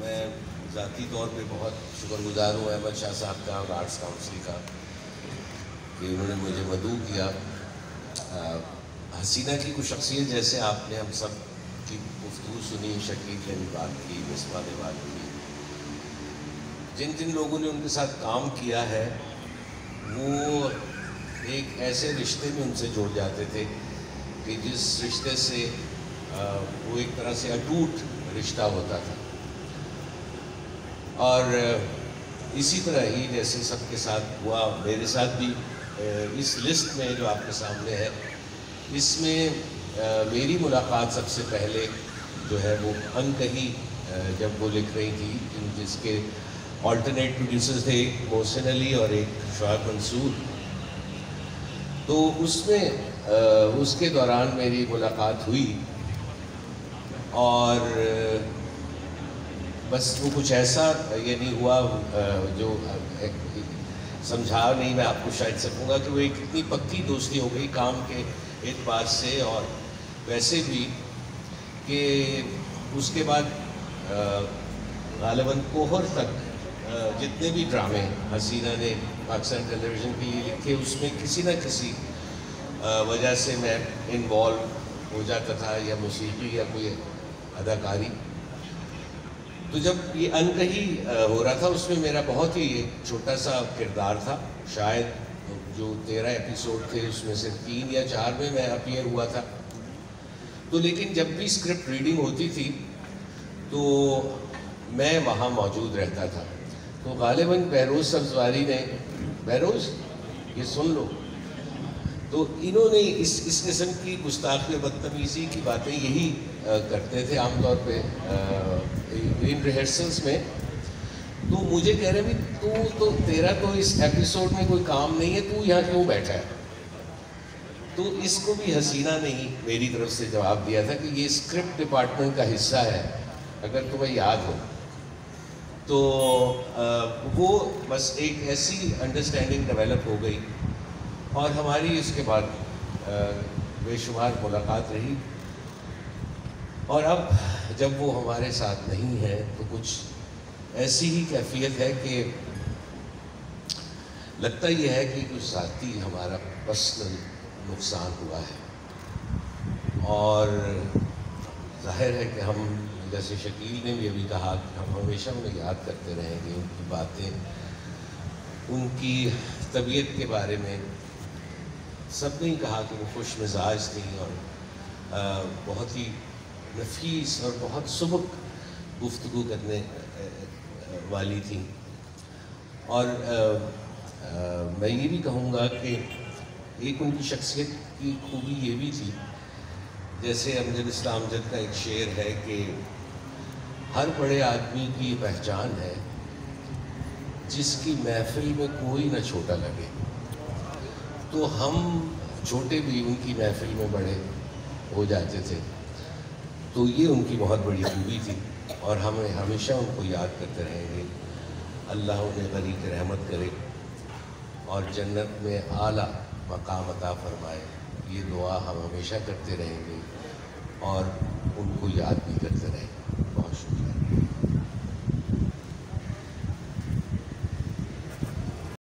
میں ذاتی طور پہ بہت شکر گزار ہوں احمد شاہ صاحب کا اور آرٹس کاؤنسل کا کہ انہوں نے مجھے مدعو کیا. حسینہ کی کوئی شخصیت جیسے آپ نے ہم سب کی گفتگو سنی، شکیل نے بھی بات کی، مصباح نے بات کی، جن جن لوگوں نے ان کے ساتھ کام کیا ہے وہ ایک ایسے رشتے میں ان سے جڑ جاتے تھے کہ جس رشتے سے وہ ایک طرح سے اٹوٹ رشتہ ہوتا تھا. اور اسی طرح ہی جیسے سب کے ساتھ ہوا میرے ساتھ بھی اس لسٹ میں جو آپ کے سامنے ہے، اس میں میری ملاقات سب سے پہلے جو ہے وہ انکہی جب وہ لکھ رہی تھی، جس کے آلٹرنیٹ پروڈیوسرز تھے، ایک محسن علی اور ایک شعیب منصور. تو اس میں اس کے دوران میری ملاقات ہوئی اور بس وہ کچھ ایسا یعنی ہوا جو سمجھا نہیں میں آپ کو شاید سکوں گا کہ وہ ایک اتنی پکی دوستی ہو گئی کام کے اعتبار سے اور ویسے بھی کہ اس کے بعد غالباً کوہر تک جتنے بھی ڈرامے حسینہ نے پاکستان ٹیلی ویژن کے لیے لکھے اس میں کسی نہ کسی وجہ سے میں انوالو ہو جاتا تھا، یا موسیقی یا کوئی اداکاری. تو جب یہ انکہی ہو رہا تھا اس میں میرا بہت ہی ایک چھوٹا سا کردار تھا، شاید جو 13 ایپیسوڈ تھے اس میں سے 3 یا 4 میں میں اپیئر ہوا تھا. تو لیکن جب بھی اسکرپٹ ریڈنگ ہوتی تھی تو میں وہاں موجود رہتا تھا. تو غالباً بہروز سبزواری نے، بہروز یہ سن لو، تو انہوں نے اس قسم کی گستاخی اور بدتمیزی کی باتیں یہی کرتے تھے عام طور پہ ان ریہرسلس میں. تو مجھے کہہ رہے بھی تو تیرا تو اس ایپیسوڈ میں کوئی کام نہیں ہے، تو یہاں کیوں بیٹھا ہے؟ تو اس کو بھی حسینہ نے ہی میری طرف سے جواب دیا تھا کہ یہ اسکرپٹ ڈپارٹمنٹ کا حصہ ہے، اگر تمہیں یاد ہو. تو وہ بس ایک ایسی انڈرسٹینڈنگ ڈیولپ ہو گئی اور ہماری اس کے بعد بے شمار ملاقات رہی. اور اب جب وہ ہمارے ساتھ نہیں ہے تو کچھ ایسی ہی کیفیت ہے کہ لگتا یہ ہے کہ کچھ ذاتی ہمارا پرسنل نقصان ہوا ہے. اور ظاہر ہے کہ ہم جیسے شکیل نے بھی ابھی کہا کہ ہم ہمیشہ انہیں یاد کرتے رہیں گے، ان کی باتیں، ان کی طبیعت کے بارے میں. سب نے ہی کہا کہ وہ خوش مزاج تھیں اور بہت ہی نفیس اور بہت سبک گفتگو کرنے والی تھیں. اور میں یہ بھی کہوں گا کہ ایک ان کی شخصیت کی خوبی یہ بھی تھی، جیسے امجد اسلام جد کا ایک شعر ہے کہ ہر بڑے آدمی کی پہچان ہے جس کی محفل میں کوئی نہ چھوٹا لگے. تو ہم چھوٹے بھی ان کی محفل میں بڑے ہو جاتے تھے. تو یہ ان کی بہت بڑی خوبی تھی اور ہمیں ہمیشہ ان کو یاد کرتے رہیں گے. اللہ انہیں غریق رحمت کرے اور جنت میں اعلیٰ مقام عطا فرمائے، یہ دعا ہم ہمیشہ کرتے رہیں گے اور ان کو یاد بھی کرتے رہیں گے.